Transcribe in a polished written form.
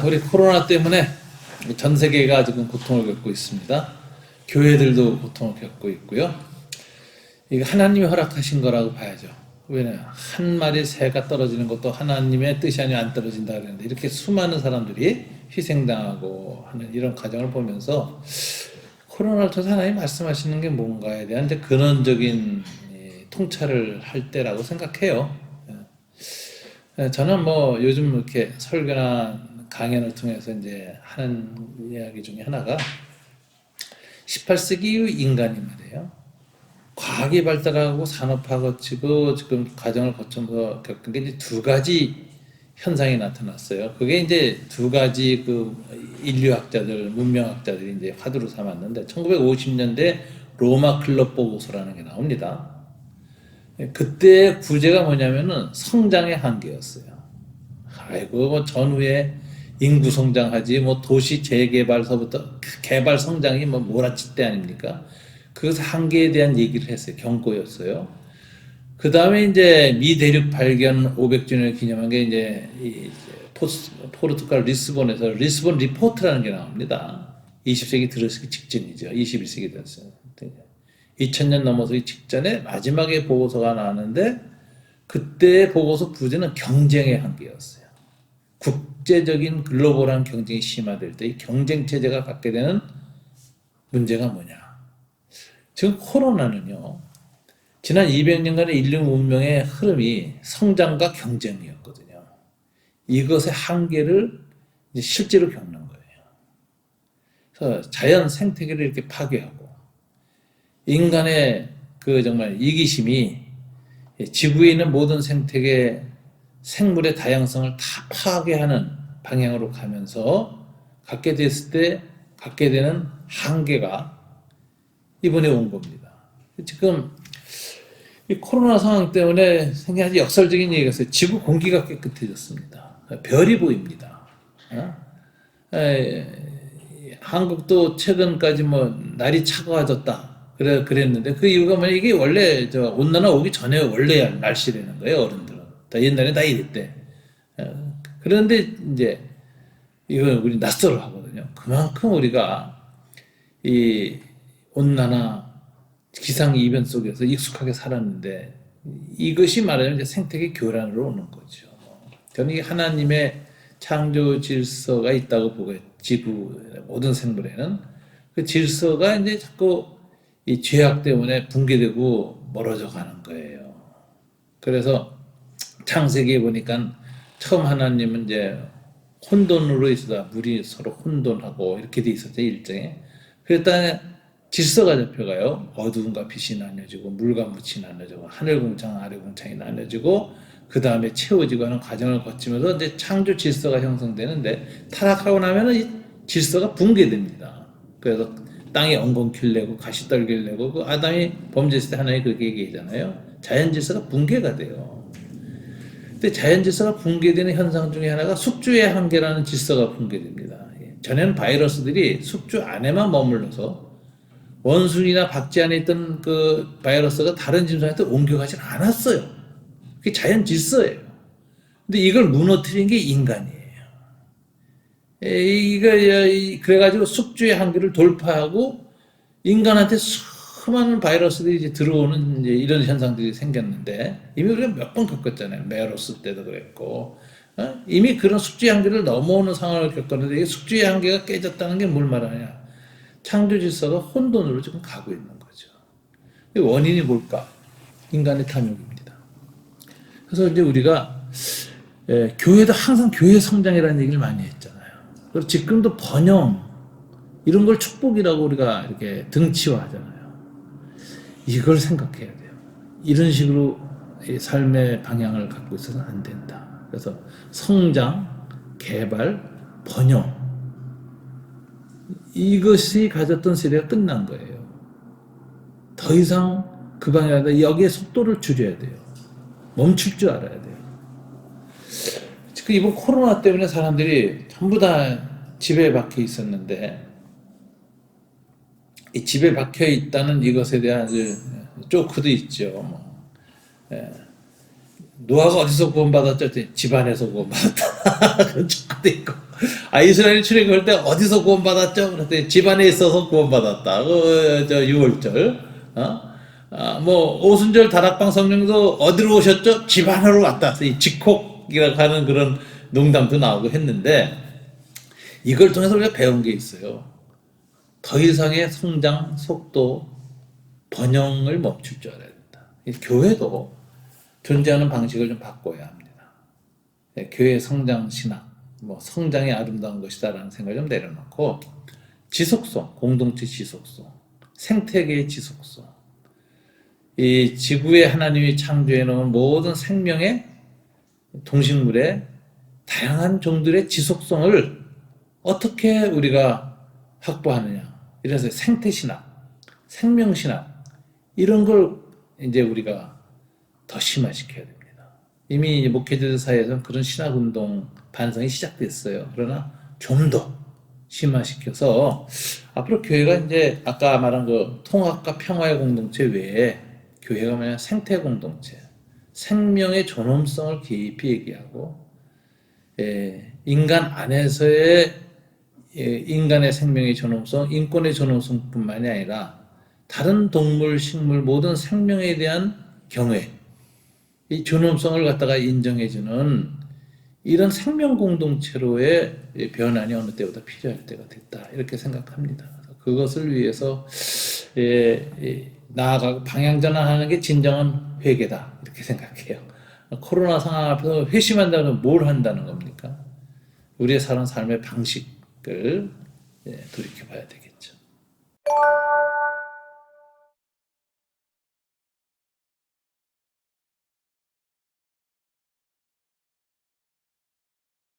우리 코로나 때문에 전 세계가 지금 고통을 겪고 있습니다. 교회들도 고통을 겪고 있고요. 이거 하나님이 허락하신 거라고 봐야죠. 왜냐면 한 마리 새가 떨어지는 것도 하나님의 뜻이 아니면 안 떨어진다 그러는데 이렇게 수많은 사람들이 희생당하고 하는 이런 과정을 보면서 코로나를 통해서 하나님 말씀하시는 게 뭔가에 대한 이제 근원적인 통찰을 할 때라고 생각해요. 저는 뭐 요즘 이렇게 설교나 강연을 통해서 이제 하는 이야기 중에 하나가 18세기 이후 인간이 말이에요. 과학이 발달하고 산업화가 거치고 지금 과정을 거쳐서 겪은 게 이제 두 가지 현상이 나타났어요. 그게 이제 두 가지 그 인류학자들, 문명학자들이 이제 화두로 삼았는데 1950년대 로마 클럽 보고서라는 게 나옵니다. 그때 부제가 뭐냐면은 성장의 한계였어요. 아이고 뭐 전후에 인구 성장하지 뭐 도시 재개발서부터 개발 성장이 뭐 몰아칠 때 아닙니까? 그 한계에 대한 얘기를 했어요. 경고였어요. 그 다음에 이제 미 대륙 발견 500주년을 기념한 게 이제 포르투갈 리스본에서 리스본 리포트라는 게 나옵니다. 20세기 들어서기 직전이죠. 21세기 됐어요. 2000년 넘어서기 직전에 마지막에 보고서가 나왔는데 그때 보고서 부제는 경쟁의 한계였어요. 국제적인 글로벌한 경쟁이 심화될 때 이 경쟁 체제가 갖게 되는 문제가 뭐냐. 지금 코로나는요. 지난 200년간의 인류 문명의 흐름이 성장과 경쟁이었거든요. 이것의 한계를 이제 실제로 겪는 거예요. 그래서 자연 생태계를 이렇게 파괴하고 인간의 그 정말 이기심이 지구에 있는 모든 생태계 생물의 다양성을 다 파괴하는 방향으로 가면서 갖게 됐을 때 갖게 되는 한계가 이번에 온 겁니다. 지금 이 코로나 상황 때문에 생긴 아주 역설적인 얘기가 있어요. 지구 공기가 깨끗해졌습니다. 별이 보입니다. 한국도 최근까지 뭐 날이 차가워졌다. 그랬는데 그 이유가 뭐냐 이게 원래 저 온난화 오기 전에 원래 날씨라는 거예요. 어른들은 다 옛날에 다 이랬대. 그런데 이제 이건 우리 낯설어 하거든요. 그만큼 우리가 이 온난화 기상 이변 속에서 익숙하게 살았는데 이것이 말하자면 이제 생태계 교란으로 오는 거죠. 저는 이 하나님의 창조 질서가 있다고 보고 지구 모든 생물에는 그 질서가 이제 자꾸 이 죄악 때문에 붕괴되고 멀어져 가는 거예요. 그래서 창세기에 보니까 처음 하나님은 이제 혼돈으로 있어다 물이 서로 혼돈하고 이렇게 돼 있었죠 일정에. 그랬다 질서가 잡혀가요. 어두움과 빛이 나뉘어지고 물과 묻이 나뉘어지고 하늘 공창 아래 공창이 나뉘어지고 그 다음에 채워지고 하는 과정을 거치면서 이제 창조 질서가 형성되는데 타락하고 나면은 이 질서가 붕괴됩니다. 그래서 땅이 엉겅퀴를 내고 가시떨기를 내고 그 아담이 범죄했을 때 하나님이 그렇게 얘기하잖아요. 자연 질서가 붕괴가 돼요. 근데 자연 질서가 붕괴되는 현상 중에 하나가 숙주의 한계라는 질서가 붕괴됩니다. 전에는 바이러스들이 숙주 안에만 머물러서 원숭이나 박쥐 안에 있던 그 바이러스가 다른 짐승한테 옮겨가지 않았어요. 그게 자연 질서예요. 근데 이걸 무너뜨린 게 인간이에요. 그래가지고 숙주의 한계를 돌파하고 인간한테 수많은 바이러스들이 이제 들어오는 이제 이런 현상들이 생겼는데 이미 우리가 몇 번 겪었잖아요. 메로스 때도 그랬고 이미 그런 숙주의 한계를 넘어오는 상황을 겪었는데 이 숙주의 한계가 깨졌다는 게 뭘 말하냐? 창조 질서가 혼돈으로 지금 가고 있는 거죠. 원인이 뭘까? 인간의 탐욕입니다. 그래서 이제 우리가 교회도 항상 교회 성장이라는 얘기를 많이 했잖아요. 그리고 지금도 번영 이런 걸 축복이라고 우리가 이렇게 등치화하잖아요. 이걸 생각해야 돼요. 이런 식으로 삶의 방향을 갖고 있어서는 안 된다. 그래서 성장, 개발, 번영 이것이 가졌던 세대가 끝난 거예요. 더 이상 그 방향에 여기에 속도를 줄여야 돼요. 멈출 줄 알아야 돼요. 지금 이번 코로나 때문에 사람들이 전부 다 집에 박혀 있었는데 이 집에 박혀 있다는 이것에 대한 조크도 있죠. 노아가 어디서 구원받았죠? 집안에서 구원받았다. 그런 쫙돼 있고. 아, 이스라엘 출애굽할 때 어디서 구원받았죠? 그랬더니 집안에 있어서 구원받았다. 저 6월절. 뭐 오순절 다락방 성령도 어디로 오셨죠? 집안으로 왔다. 이 직콕이라고 하는 그런 농담도 나오고 했는데, 이걸 통해서 우리가 배운 게 있어요. 더 이상의 성장 속도, 번영을 멈출 줄 알아야 된다. 이 교회도 존재하는 방식을 좀 바꿔야 합니다. 교회 성장 신학, 뭐 성장이 아름다운 것이다라는 생각을 좀 내려놓고, 지속성, 공동체 지속성, 생태계의 지속성, 이 지구에 하나님이 창조해 놓은 모든 생명의 동식물의 다양한 종들의 지속성을 어떻게 우리가 확보하느냐. 이래서 생태신학, 생명신학, 이런 걸 이제 우리가 더 심화시켜야 됩니다. 이미 목회자들 사이에서는 그런 신학운동 반성이 시작됐어요. 그러나 좀 더 심화시켜서 앞으로 교회가 이제 아까 말한 그 통합과 평화의 공동체 외에 교회가 뭐냐 생태 공동체, 생명의 존엄성을 깊이 얘기하고, 인간 안에서의 인간의 생명의 존엄성, 인권의 존엄성뿐만이 아니라 다른 동물, 식물 모든 생명에 대한 경외, 이 존엄성을 갖다가 인정해주는 이런 생명 공동체로의 변환이 어느 때보다 필요할 때가 됐다, 이렇게 생각합니다. 그것을 위해서 나아가고 방향 전환하는 게 진정한 회개다, 이렇게 생각해요. 코로나 상황 앞에서 회심한다면 뭘 한다는 겁니까? 우리의 삶의 방식을 돌이켜봐야 되겠죠.